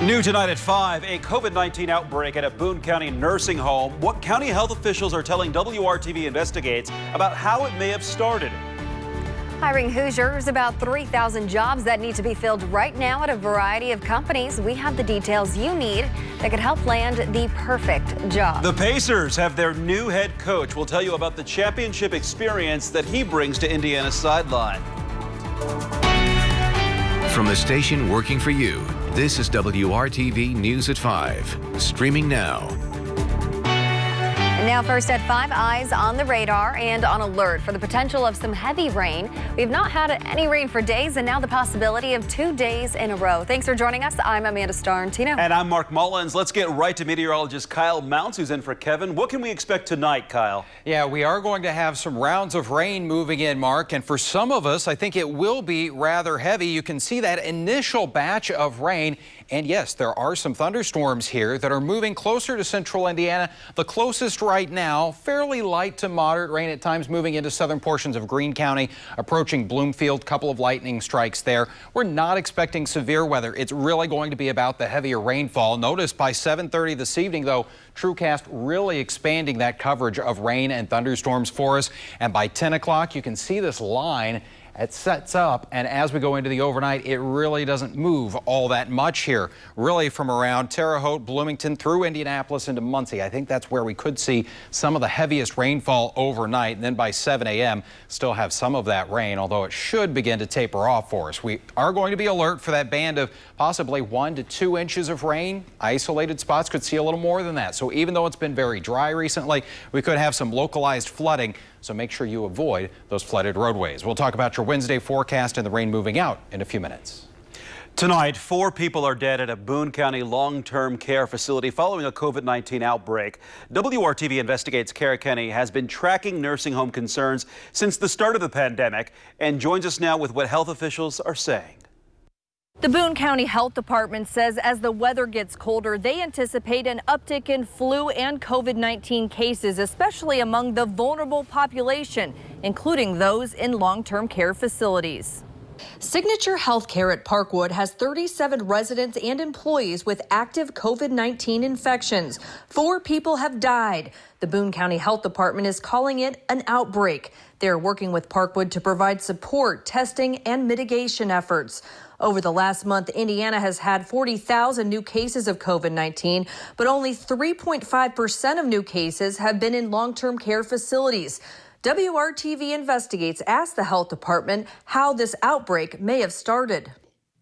New tonight at 5, a COVID-19 outbreak at a Boone County nursing home. What county health officials are telling WRTV Investigates about how it may have started. Hiring Hoosiers, about 3,000 jobs that need to be filled right now at a variety of companies. We have the details you need that could help land the perfect job. The Pacers have their new head coach. We'll tell you about the championship experience that he brings to Indiana's sideline. From the station working for you, this is WRTV News at 5, streaming now. And now first at 5, eyes on the radar and on alert for the potential of some heavy rain. We've not had any rain for days, and now the possibility of 2 days in a row. Thanks for joining us. I'm Amanda Starantino. And I'm Mark Mullins. Let's get right to meteorologist Kyle Mounts, who's in for Kevin. What can we expect tonight, Kyle? Yeah, we are going to have some rounds of rain moving in, Mark, and for some of us, I think it will be rather heavy. You can see that initial batch of rain. And yes, there are some thunderstorms here that are moving closer to central Indiana. The closest right now, fairly light to moderate rain at times moving into southern portions of Greene County, approaching Bloomfield, couple of lightning strikes there. We're not expecting severe weather. It's really going to be about the heavier rainfall. Notice by 7:30 this evening, though, TrueCast really expanding that coverage of rain and thunderstorms for us. And by 10 o'clock, you can see this line. It sets up, and as we go into the overnight, it really doesn't move all that much here. Really from around Terre Haute, Bloomington, through Indianapolis into Muncie. I think that's where we could see some of the heaviest rainfall overnight. And then by 7 a.m., still have some of that rain, although it should begin to taper off for us. We are going to be alert for that band of possibly 1 to 2 inches of rain. Isolated spots could see a little more than that. So even though it's been very dry recently, we could have some localized flooding. So make sure you avoid those flooded roadways. We'll talk about your Wednesday forecast and the rain moving out in a few minutes. Tonight, 4 people are dead at a Boone County long-term care facility following a COVID-19 outbreak. WRTV Investigates Kara Kenny has been tracking nursing home concerns since the start of the pandemic and joins us now with what health officials are saying. The Boone County Health Department says as the weather gets colder, they anticipate an uptick in flu and COVID-19 cases, especially among the vulnerable population, including those in long-term care facilities. Signature Healthcare at Parkwood has 37 residents and employees with active COVID-19 infections. 4 people have died. The Boone County Health Department is calling it an outbreak. They're working with Parkwood to provide support, testing, and mitigation efforts. Over the last month, Indiana has had 40,000 new cases of COVID-19, but only 3.5% of new cases have been in long-term care facilities. WRTV Investigates asked the health department how this outbreak may have started.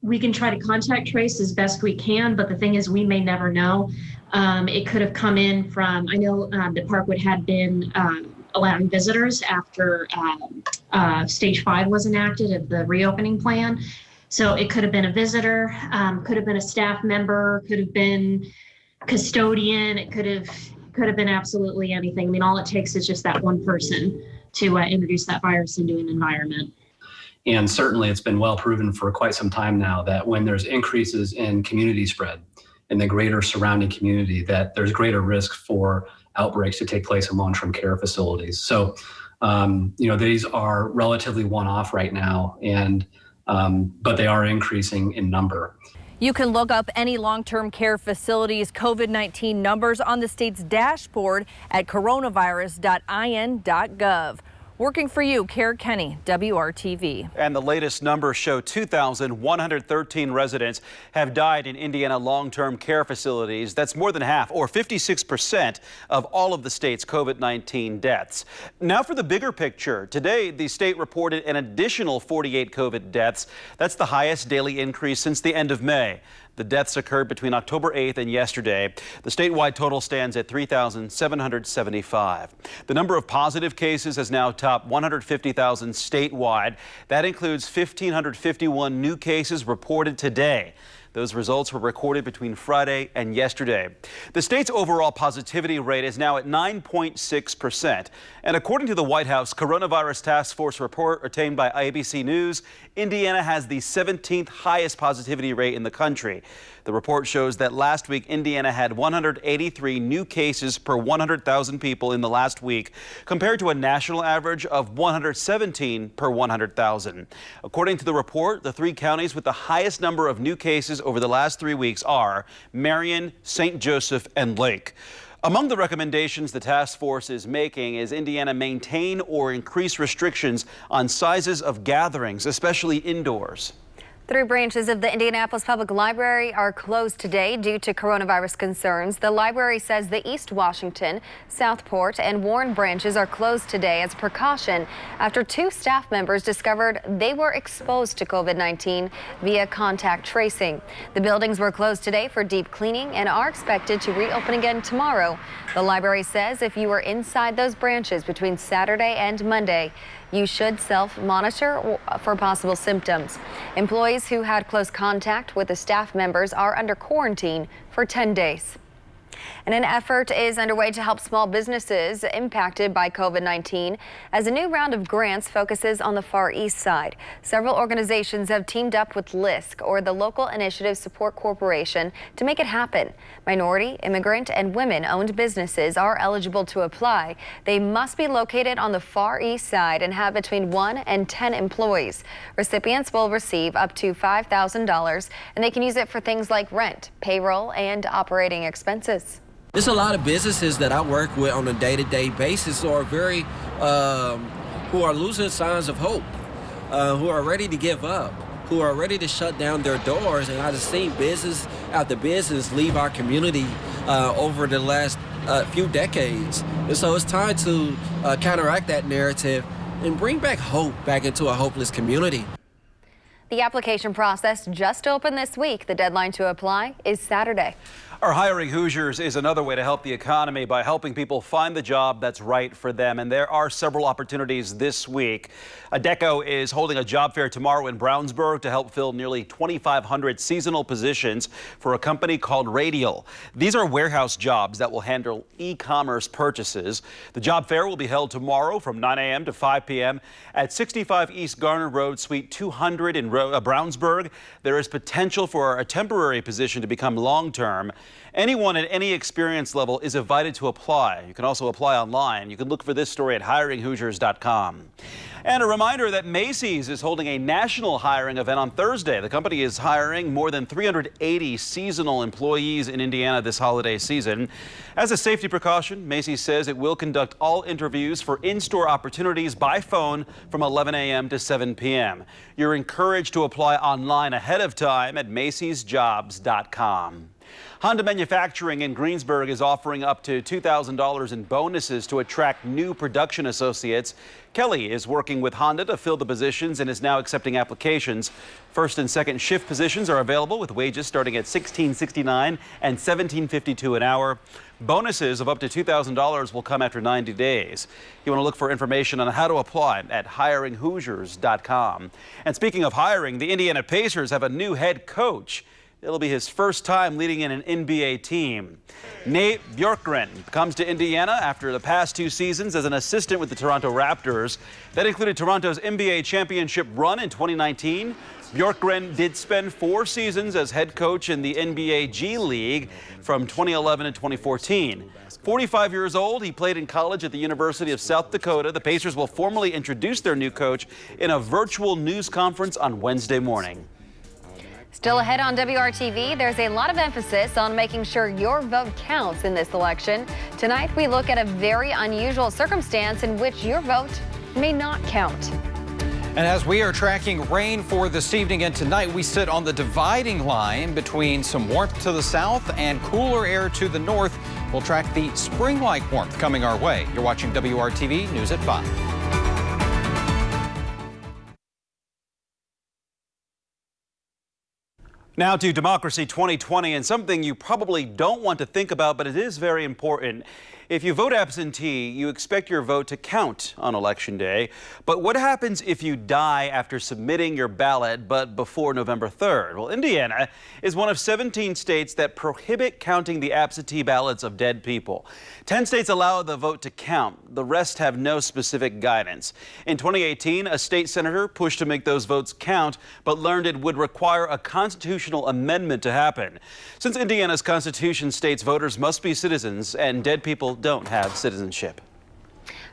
We can try to contact trace as best we can, but the thing is we may never know. It could have come in from, I know that Parkwood had been allowing visitors after stage 5 was enacted of the reopening plan. So it could have been a visitor, could have been a staff member, could have been custodian. It could have been absolutely anything. I mean, all it takes is just that one person to introduce that virus into an environment. And certainly it's been well proven for quite some time now that when there's increases in community spread in the greater surrounding community, that there's greater risk for outbreaks to take place in long-term care facilities. So, these are relatively one-off right now, and but they are increasing in number. You can look up any long-term care facilities' COVID-19 numbers on the state's dashboard at coronavirus.in.gov. Working for you, Kara Kenny, WRTV. And the latest numbers show 2,113 residents have died in Indiana long-term care facilities. That's more than half, or 56% of all of the state's COVID-19 deaths. Now for the bigger picture. Today, the state reported an additional 48 COVID deaths. That's the highest daily increase since the end of May. The deaths occurred between October 8th and yesterday. The statewide total stands at 3,775. The number of positive cases has now topped 150,000 statewide. That includes 1,551 new cases reported today. Those results were recorded between Friday and yesterday. The state's overall positivity rate is now at 9.6%. And according to the White House Coronavirus Task Force report obtained by ABC News, Indiana has the 17th highest positivity rate in the country. The report shows that last week, Indiana had 183 new cases per 100,000 people in the last week, compared to a national average of 117 per 100,000. According to the report, the 3 counties with the highest number of new cases choices over the last 3 weeks are Marion, St. Joseph, and Lake. Among the recommendations the task force is making is Indiana maintain or increase restrictions on sizes of gatherings, especially indoors. 3 branches of the Indianapolis Public Library are closed today due to coronavirus concerns. The library says the East Washington, Southport, and Warren branches are closed today as precaution after 2 staff members discovered they were exposed to COVID-19 via contact tracing. The buildings were closed today for deep cleaning and are expected to reopen again tomorrow. The library says if you were inside those branches between Saturday and Monday, you should self-monitor for possible symptoms. Employees who had close contact with the staff members are under quarantine for 10 days. And an effort is underway to help small businesses impacted by COVID-19 as a new round of grants focuses on the Far East Side. Several organizations have teamed up with LISC, or the Local Initiative Support Corporation, to make it happen. Minority, immigrant, and women-owned businesses are eligible to apply. They must be located on the Far East Side and have between 1 and 10 employees. Recipients will receive up to $5,000, and they can use it for things like rent, payroll, and operating expenses. There's a lot of businesses that I work with on a day-to-day basis who are who are losing signs of hope, who are ready to give up, who are ready to shut down their doors. And I've seen business after business leave our community over the last few decades. And so it's time to counteract that narrative and bring back hope back into a hopeless community. The application process just opened this week. The deadline to apply is Saturday. Our Hiring Hoosiers is another way to help the economy by helping people find the job that's right for them. And there are several opportunities this week. ADECO is holding a job fair tomorrow in Brownsburg to help fill nearly 2,500 seasonal positions for a company called Radial. These are warehouse jobs that will handle e-commerce purchases. The job fair will be held tomorrow from 9 a.m. to 5 p.m. at 65 East Garner Road, Suite 200 in Brownsburg. There is potential for a temporary position to become long-term. Anyone at any experience level is invited to apply. You can also apply online. You can look for this story at hiringhoosiers.com. And a reminder that Macy's is holding a national hiring event on Thursday. The company is hiring more than 380 seasonal employees in Indiana this holiday season. As a safety precaution, Macy's says it will conduct all interviews for in-store opportunities by phone from 11 a.m. to 7 p.m. You're encouraged to apply online ahead of time at MACY'Sjobs.com. Honda Manufacturing in Greensburg is offering up to $2,000 in bonuses to attract new production associates. Kelly is working with Honda to fill the positions and is now accepting applications. First and second shift positions are available with wages starting at $16.69 and $17.52 an hour. Bonuses of up to $2,000 will come after 90 days. You want to look for information on how to apply at hiringhoosiers.com. And speaking of hiring, the Indiana Pacers have a new head coach. It'll be his first time leading in an NBA team. Nate Bjorkgren comes to Indiana after the past 2 seasons as an assistant with the Toronto Raptors. That included Toronto's NBA championship run in 2019. Bjorkgren did spend 4 seasons as head coach in the NBA G League from 2011 to 2014. 45 years old, he played in college at the University of South Dakota. The Pacers will formally introduce their new coach in a virtual news conference on Wednesday morning. Still ahead on WRTV, there's a lot of emphasis on making sure your vote counts in this election. Tonight, we look at a very unusual circumstance in which your vote may not count. And as we are tracking rain for this evening and tonight, we sit on the dividing line between some warmth to the south and cooler air to the north. We'll track the spring-like warmth coming our way. You're watching WRTV News at 5. Now to Democracy 2020 and something you probably don't want to think about, but it is very important. If you vote absentee, you expect your vote to count on Election Day. But what happens if you die after submitting your ballot but before November 3rd? Well, Indiana is one of 17 states that prohibit counting the absentee ballots of dead people. 10 states allow the vote to count. The rest have no specific guidance. In 2018, a state senator pushed to make those votes count, but learned it would require a constitutional amendment to happen. Since Indiana's Constitution states voters must be citizens and dead people don't have citizenship.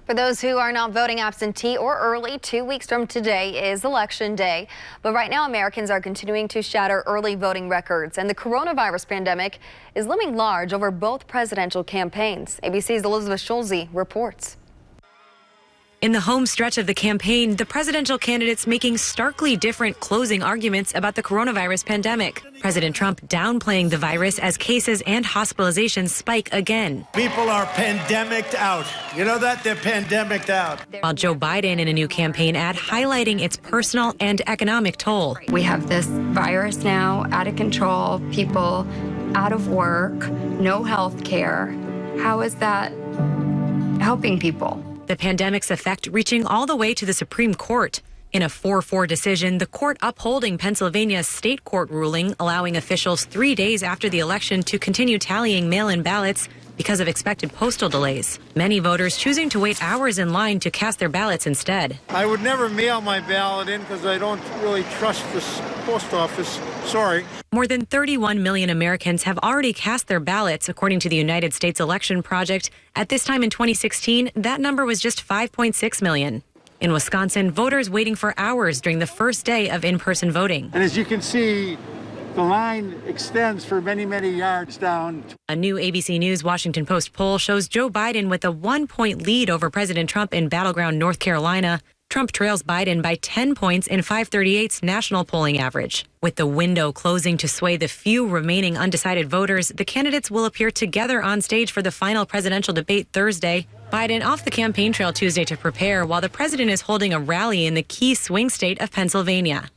For those who are not voting absentee or early, 2 weeks from today is Election Day. But right now, Americans are continuing to shatter early voting records, and the coronavirus pandemic is looming large over both presidential campaigns. ABC's Elizabeth Schulze reports. In the home stretch of the campaign, the presidential candidates making starkly different closing arguments about the coronavirus pandemic. President Trump downplaying the virus as cases and hospitalizations spike again. People are pandemicked out. You know that? They're pandemicked out. While Joe Biden in a new campaign ad highlighting its personal and economic toll. We have this virus now out of control, people out of work, no health care. How is that helping people? The pandemic's effect reaching all the way to the Supreme Court. In a 4-4 decision, the court upholding Pennsylvania's state court ruling, allowing officials 3 days after the election to continue tallying mail-in ballots because of expected postal delays. Many voters choosing to wait hours in line to cast their ballots instead. I would never mail my ballot in because I don't really trust this post office. Sorry. More than 31 million Americans have already cast their ballots, according to the United States Election Project. At this time in 2016, that number was just 5.6 million. In Wisconsin, voters waiting for hours during the first day of in-person voting. And as you can see, the line extends for many, many yards down. A new ABC News Washington Post poll shows Joe Biden with a 1-point lead over President Trump in battleground North Carolina. Trump trails Biden by 10 points in 538's national polling average. With the window closing to sway the few remaining undecided voters, the candidates will appear together on stage for the final presidential debate Thursday. Biden off the campaign trail Tuesday to prepare, while the president is holding a rally in the key swing state of Pennsylvania.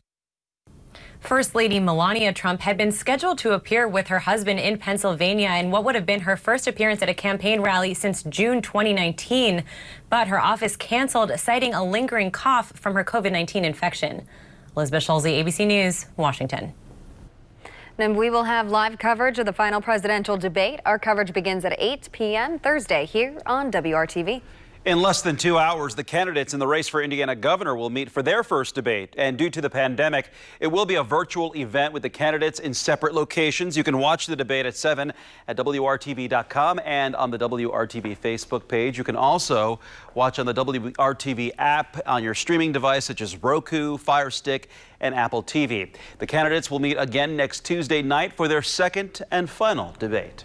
First Lady Melania Trump had been scheduled to appear with her husband in Pennsylvania in what would have been her first appearance at a campaign rally since June 2019. But her office canceled, citing a lingering cough from her COVID-19 infection. Elizabeth Schulze, ABC News, Washington. And we will have live coverage of the final presidential debate. Our coverage begins at 8 p.m. Thursday here on WRTV. In less than 2 hours, the candidates in the race for Indiana governor will meet for their first debate. And due to the pandemic, it will be a virtual event with the candidates in separate locations. You can watch the debate at 7 at WRTV.com and on the WRTV Facebook page. You can also watch on the WRTV app on your streaming device, such as Roku, Fire Stick, and Apple TV. The candidates will meet again next Tuesday night for their second and final debate.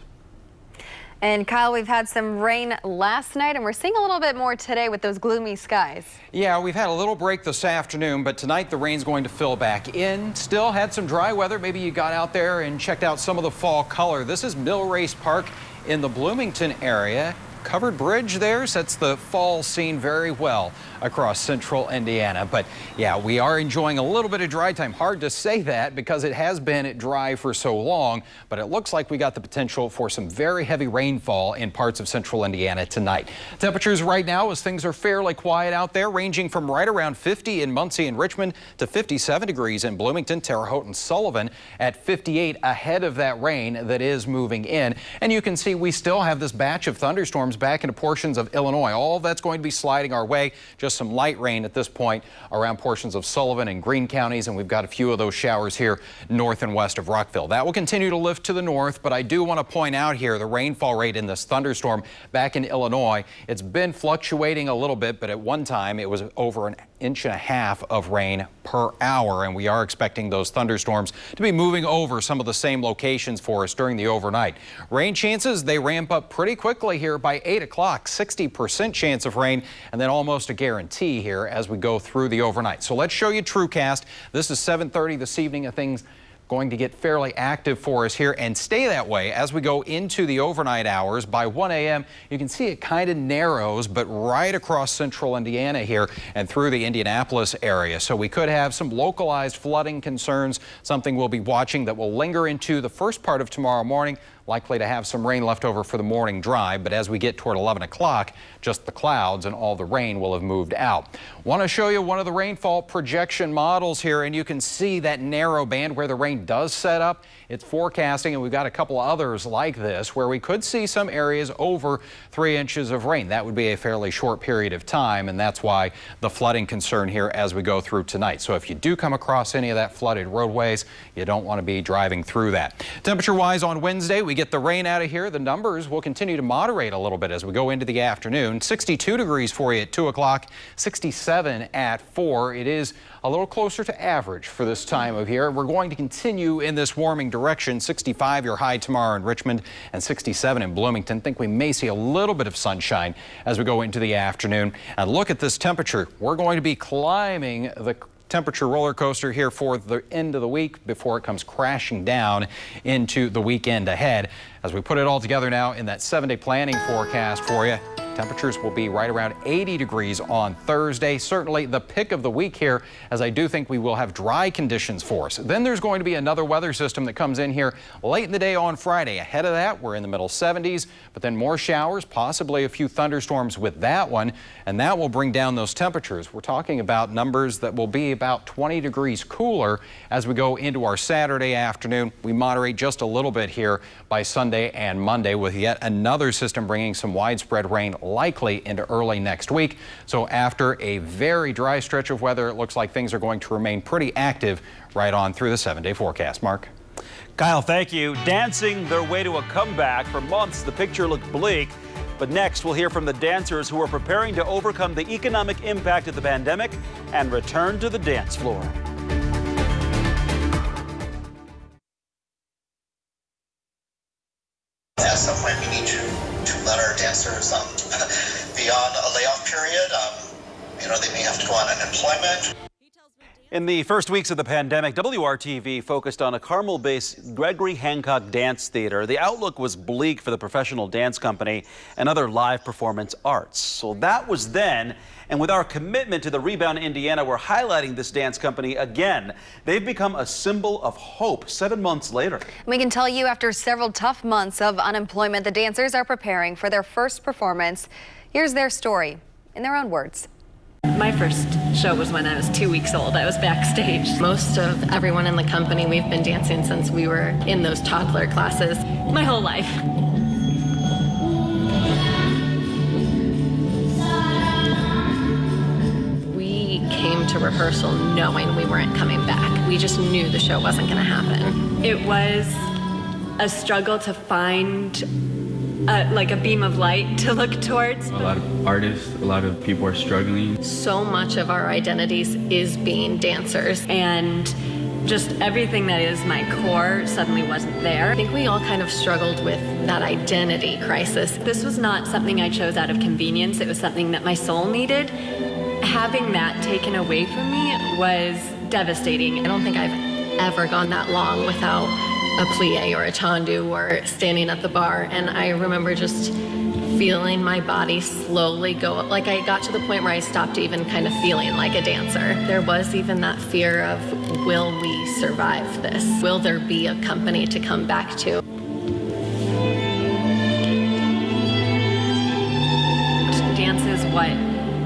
And Kyle, we've had some rain last night, and we're seeing a little bit more today with those gloomy skies. Yeah, we've had a little break this afternoon, but tonight the rain's going to fill back in. Still had some dry weather. Maybe you got out there and checked out some of the fall color. This is Mill Race Park in the Bloomington area. Covered bridge there sets the fall scene very well across central Indiana. But yeah, we are enjoying a little bit of dry time. Hard to say that because it has been dry for so long, but it looks like we got the potential for some very heavy rainfall in parts of central Indiana tonight. Temperatures right now, as things are fairly quiet out there, ranging from right around 50 in Muncie and Richmond to 57 degrees in Bloomington, Terre Haute and Sullivan at 58 ahead of that rain that is moving in. And you can see we still have this batch of thunderstorms back into portions of Illinois. All that's going to be sliding our way. Just some light rain at this point around portions of Sullivan and Greene counties, and we've got a few of those showers here north and west of Rockville. That will continue to lift to the north, but I do want to point out here the rainfall rate in this thunderstorm back in Illinois. It's been fluctuating a little bit, but at one time it was over an inch and a half of rain per hour, and we are expecting those thunderstorms to be moving over some of the same locations for us during the overnight. Rain chances, they ramp up pretty quickly here by 8 o'clock, 60% chance of rain, and then almost a guarantee here as we go through the overnight. So let's show you TrueCast. This is 7:30 this evening, and things going to get fairly active for us here and stay that way as we go into the overnight hours. By 1 a.m. you can see it kind of narrows, but right across central Indiana here and through the Indianapolis area. So we could have some localized flooding concerns, something we'll be watching that will linger into the first part of tomorrow morning. Likely to have some rain left over for the morning drive, but as we get toward 11 o'clock, just the clouds and all the rain will have moved out. Want to show you one of the rainfall projection models here, and you can see that narrow band where the rain does set up. It's forecasting, and we've got a couple others like this where we could see some areas over 3 inches of rain. That would be a fairly short period of time, and that's why the flooding concern here as we go through tonight. So if you do come across any of that flooded roadways, you don't want to be driving through that. Temperature-wise on Wednesday, we we get the rain out of here, the numbers will continue to moderate a little bit as we go into the afternoon. 62 degrees for you at 2 o'clock, 67 at 4. It is a little closer to average for this time of year. We're going to continue in this warming direction. 65 your high tomorrow in Richmond and 67 in Bloomington. Think we may see a little bit of sunshine as we go into the afternoon. And look at this temperature. We're going to be climbing the temperature roller coaster here for the end of the week before it comes crashing down into the weekend ahead. As we put it all together now in that 7-day planning forecast for you, temperatures will be right around 80 degrees on Thursday. Certainly the pick of the week here, as I do think we will have dry conditions for us. Then there's going to be another weather system that comes in here late in the day on Friday. Ahead of that, we're in the middle 70s, but then more showers, possibly a few thunderstorms with that one, and that will bring down those temperatures. We're talking about numbers that will be about 20 degrees cooler as we go into our Saturday afternoon. We moderate just a little bit here by Sunday and Monday with yet another system bringing some widespread rain likely into early next week. So after a very dry stretch of weather, it looks like things are going to remain pretty active right on through the 7-day forecast. Mark? Kyle, thank you. Dancing their way to a comeback. For months, the picture looked bleak. But next, we'll hear from the dancers who are preparing to overcome the economic impact of the pandemic and return to the dance floor. At some point, we need to let our dancers beyond a layoff period. They may have to go on unemployment. In the first weeks of the pandemic, WRTV focused on a Carmel-based Gregory Hancock Dance Theater. The outlook was bleak for the professional dance company and other live performance arts. So that was then, and with our commitment to the rebound in Indiana, we're highlighting this dance company again. They've become a symbol of hope 7 months later. We can tell you after several tough months of unemployment, the dancers are preparing for their first performance. Here's their story in their own words. My first show was when I was 2 weeks old. I was backstage. Most of everyone in the company, we've been dancing since we were in those toddler classes my whole life. We came to rehearsal knowing we weren't coming back. We just knew the show wasn't going to happen. It was a struggle to find like a beam of light to look towards. A lot of artists, a lot of people are struggling. So much of our identities is being dancers, and just everything that is my core suddenly wasn't there. I think we all kind of struggled with that identity crisis. This was not something I chose out of convenience. It was something that my soul needed. Having that taken away from me was devastating. I don't think I've ever gone that long without a plie or a tendu or standing at the bar, and I remember just feeling my body slowly go up. Like I got to the point where I stopped even kind of feeling like a dancer. There was even that fear of, will we survive this? Will there be a company to come back to? Dance is what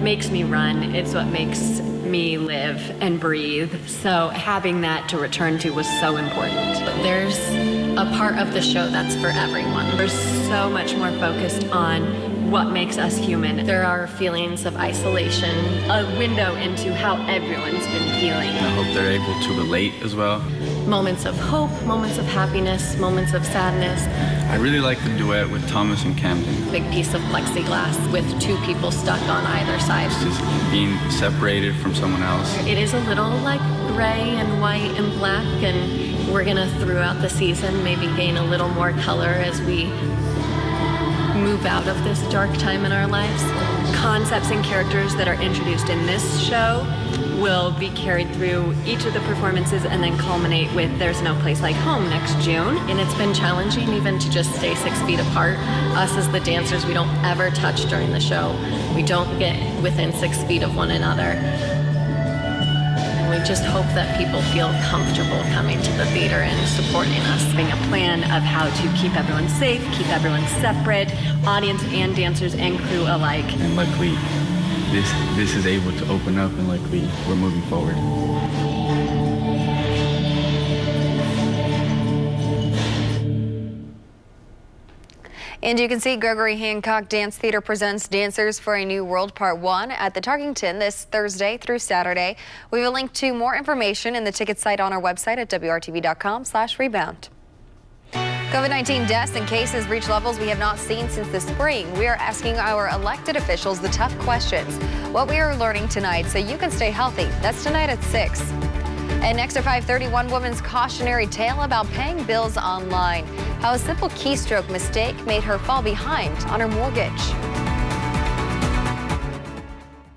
makes me run. It's what makes me live and breathe. So having that to return to was so important. There's a part of the show that's for everyone. We're so much more focused on what makes us human. There are feelings of isolation, a window into how everyone's been feeling. I hope they're able to relate as well. Moments of hope, moments of happiness, moments of sadness. I really like the duet with Thomas and Camden. Big piece of plexiglass with two people stuck on either side. It's just being separated from someone else. It is a little like gray and white and black, and we're gonna throughout the season maybe gain a little more color as we move out of this dark time in our lives. Concepts and characters that are introduced in this show will be carried through each of the performances and then culminate with There's No Place Like Home next June. And it's been challenging even to just stay 6 feet apart. Us as the dancers, we don't ever touch during the show. We don't get within 6 feet of one another. We just hope that people feel comfortable coming to the theater and supporting us. Having a plan of how to keep everyone safe, keep everyone separate, audience and dancers and crew alike. And luckily, this is able to open up, and luckily we're moving forward. And you can see Gregory Hancock Dance Theater presents Dancers for a New World Part 1 at the Tarkington this Thursday through Saturday. We have a link to more information in the ticket site on our website at WRTV.com/rebound. COVID-19 deaths and cases reach levels we have not seen since the spring. We are asking our elected officials the tough questions. What we are learning tonight so you can stay healthy. That's tonight at 6. And next at 5:30, one woman's cautionary tale about paying bills online. How a simple keystroke mistake made her fall behind on her mortgage.